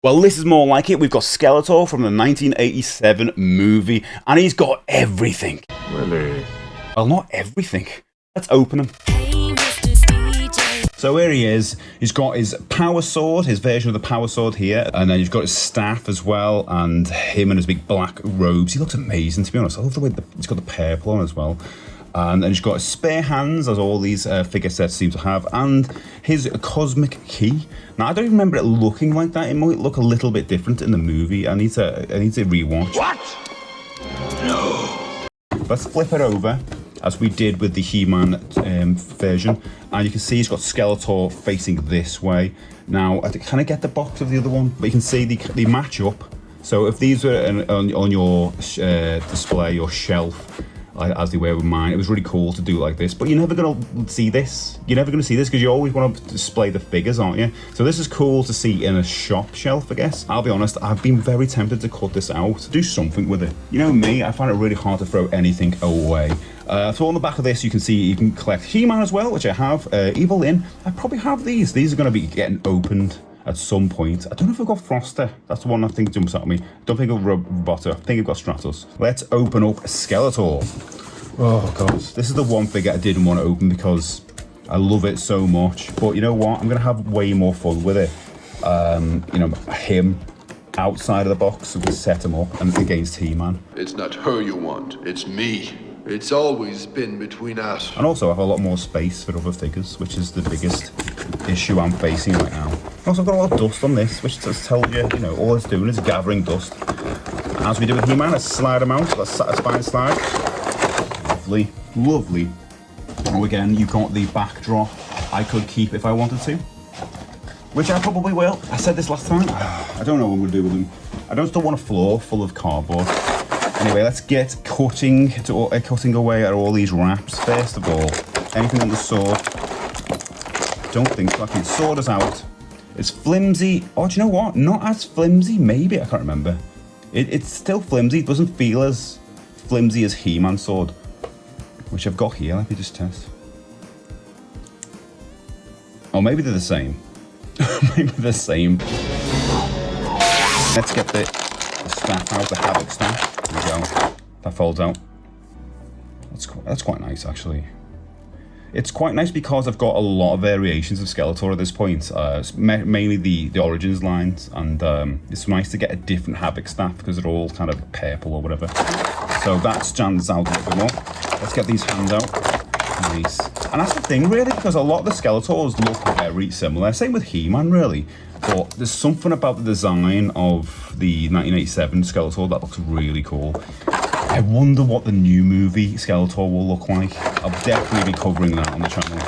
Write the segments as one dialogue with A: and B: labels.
A: Well, this is more like it. We've got Skeletor from the 1987 movie, and he's got everything.
B: Really?
A: Well, not everything. Let's open him. So here he is. He's got his power sword, his version of the power sword here, and then he's got his staff as well, and him and his big black robes. He looks amazing, to be honest. I love the way he's got the purple on as well. And then he's got his spare hands, as all these figure sets seem to have, and his cosmic key. Now, I don't even remember it looking like that. It might look a little bit different in the movie. I need to rewatch.
B: What? No.
A: Let's flip it over, as we did with the He-Man version, and you can see he's got Skeletor facing this way. Now, I kind of get the box of the other one, but you can see they match up. So if these were on your display or shelf, as they were with mine, it was really cool to do it like this, but you're never going to see this. You're never going to see this because you always want to display the figures, aren't you? So this is cool to see in a shop shelf, I guess. I'll be honest, I've been very tempted to cut this out, do something with it. You know me, I find it really hard to throw anything away. So on the back of this, you can see you can collect He-Man as well, which I have. Evil Lyn, I probably have these. These are going to be getting opened at some point. I don't know if I've got Froster. That's the one I think jumps at me. I don't think I've got Roboto. I think I've got Stratos. Let's open up Skeletor. Oh god, this is the one figure I didn't want to open because I love it so much. But you know what? I'm gonna have way more fun with it. You know, him outside of the box, so we set him up and against He-Man.
C: It's not her you want, it's me. It's always been between us.
A: And also I have a lot more space for other figures, which is the biggest issue I'm facing right now. Also, I've got a lot of dust on this, which just tells you, you know, all it's doing is gathering dust. As we do with He-Man, let's slide him out. Let's satisfying slide. Lovely, lovely. Oh, again, you've got the backdrop I could keep if I wanted to, which I probably will. I said this last time. I don't know what I'm going to do with them. I don't still want a floor full of cardboard. Anyway, let's get cutting away at all these wraps. First of all, anything on the sword? Don't think so. Okay, sword is out. It's flimsy. Oh, do you know what? Not as flimsy, maybe. I can't remember. It's still flimsy. It doesn't feel as flimsy as He-Man's sword, which I've got here. Let me just test. Oh, maybe they're the same. Maybe they're the same. Let's get the staff out, the Havoc staff. There we go. That folds out. That's quite nice, actually. It's quite nice because I've got a lot of variations of Skeletor at this point, mainly the Origins lines, and it's nice to get a different Havoc staff because they're all kind of purple or whatever. So that stands out a little bit more. Let's get these hands out. Nice. And that's the thing, really, because a lot of the Skeletors look very similar. Same with He-Man, really. But there's something about the design of the 1987 Skeletor that looks really cool. I wonder what the new movie Skeletor will look like. I'll definitely be covering that on the channel.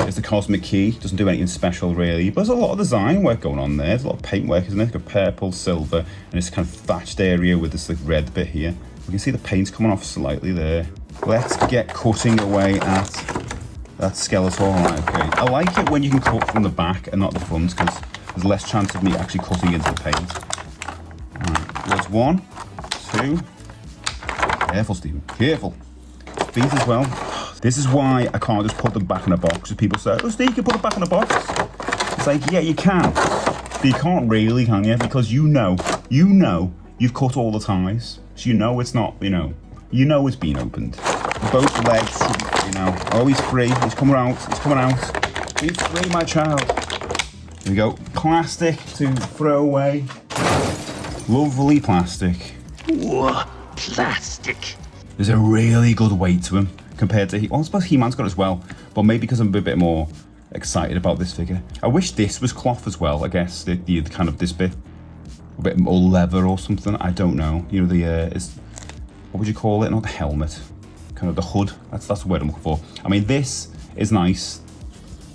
A: There's the Cosmic Key. Doesn't do anything special, really. But there's a lot of design work going on there. There's a lot of paint work, isn't it? It's got purple, silver, and this kind of thatched area with this like red bit here. We can see the paint's coming off slightly there. Let's get cutting away at that Skeletor. Right, okay. I like it when you can cut from the back and not the front, because there's less chance of me actually cutting into the paint. Right, there's 1, 2. Careful, Stephen. Careful. Feet as well. This is why I can't just put them back in a box. If people say, oh, Steve, you can put them back in a box. It's like, yeah, you can. But you can't really, can you? Because you know you've cut all the ties. So you know it's not, you know it's been opened. Both legs, you know. Oh, he's free. He's coming out. He's coming out. He's free, my child. Here we go. Plastic to throw away. Lovely plastic.
B: What? Plastic.
A: There's a really good weight to him compared to I suppose He-Man's got it as well, but maybe because I'm a bit more excited about this figure. I wish this was cloth as well. I guess the kind of this bit, a bit more leather or something. I don't know. You know what would you call it? Not the helmet, kind of the hood. That's the word I'm looking for. I mean, this is nice.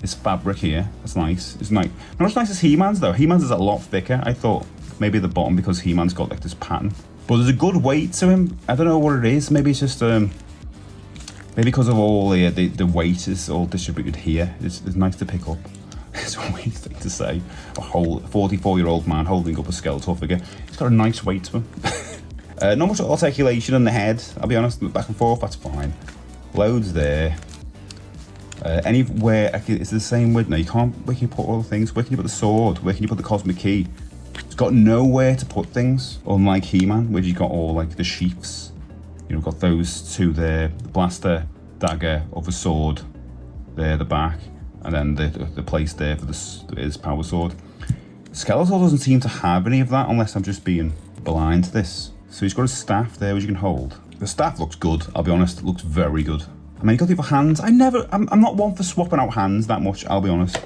A: This fabric here, that's nice. It's nice. Not as nice as He-Man's though. He-Man's is a lot thicker. I thought maybe at the bottom because He-Man's got like this pattern. But there's a good weight to him. I don't know what it is. Maybe it's just maybe because of all the weight is all distributed here. It's nice to pick up. It's a weird thing to say. A whole 44-year-old man holding up a Skeletor figure. It's got a nice weight to him. Not much articulation in the head. I'll be honest. Back and forth, that's fine. Loads there. Anywhere, it's the same with, no, you can't, where can you put all the things? Where can you put the sword? Where can you put the cosmic key? It's got nowhere to put things, unlike He-Man, where you've got all like the sheaths. You know, got those two there, the blaster, dagger, other sword, there, the back, and then the place there for his power sword. Skeletor doesn't seem to have any of that, unless I'm just being blind to this. So he's got his staff there, which you can hold. The staff looks good, I'll be honest, it looks very good. I mean, you got the other hands. I'm not one for swapping out hands that much, I'll be honest.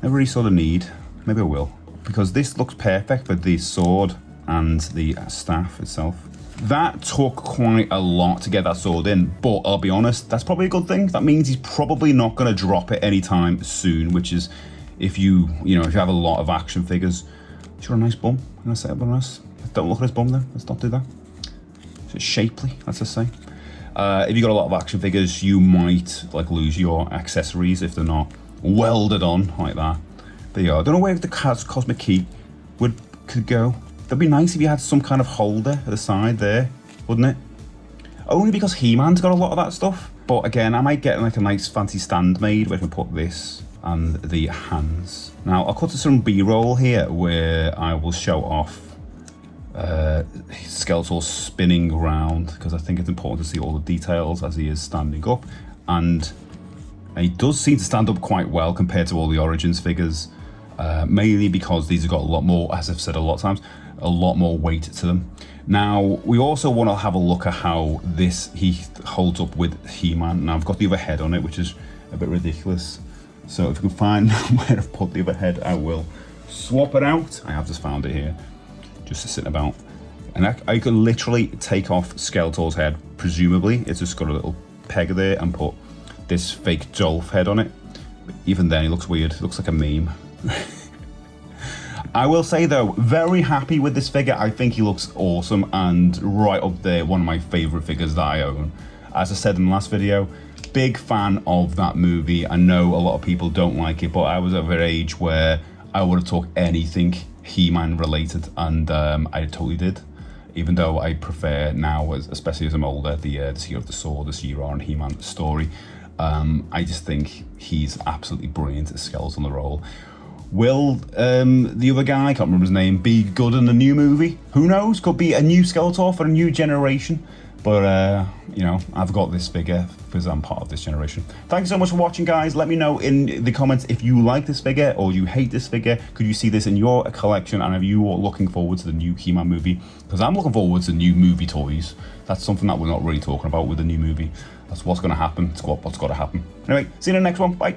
A: Never really saw the need. Maybe I will. Because this looks perfect for the sword and the staff itself. That took quite a lot to get that sword in, but I'll be honest, that's probably a good thing. That means he's probably not going to drop it anytime soon, which is if you have a lot of action figures. He's got a nice bum. I'm going to say it nice. Don't look at his bum though. Let's not do that. It's shapely, let's just say. If you got a lot of action figures, you might like lose your accessories if they're not welded on like that. There you go. I don't know where the cosmic key could go. That'd be nice if you had some kind of holder at the side there, wouldn't it? Only because He-Man's got a lot of that stuff. But again, I might get like a nice fancy stand made where I can put this and the hands. Now I'll cut to some B-roll here where I will show off Skeletor spinning around, because I think it's important to see all the details as he is standing up, and he does seem to stand up quite well compared to all the Origins figures, mainly because these have got a lot more, as I've said a lot of times, a lot more weight to them. Now we also want to have a look at how he holds up with He-Man. Now I've got the other head on it, which is a bit ridiculous, so if you can find where I've put the other head, I will swap it out. I have just found it here, just sitting about. And I could literally take off Skeletor's head, presumably. It's just got a little peg there, and put this fake Dolph head on it. But even then, it looks weird. It looks like a meme. I will say though, very happy with this figure. I think he looks awesome and right up there, one of my favorite figures that I own. As I said in the last video, big fan of that movie. I know a lot of people don't like it, but I was at an age where I would have took anything He-Man related, and I totally did. Even though I prefer now, especially as I'm older, the Year of the Sword, the She-Ra and He-Man story. I just think he's absolutely brilliant as Skeletor on the role. Will the other guy, I can't remember his name, be good in the new movie? Who knows? Could be a new Skeletor for a new generation. But, I've got this figure because I'm part of this generation. Thank you so much for watching, guys. Let me know in the comments if you like this figure or you hate this figure. Could you see this in your collection? And are you looking forward to the new He-Man movie? Because I'm looking forward to new movie toys. That's something that we're not really talking about with the new movie. That's what's going to happen. It's what's got to happen. Anyway, see you in the next one. Bye.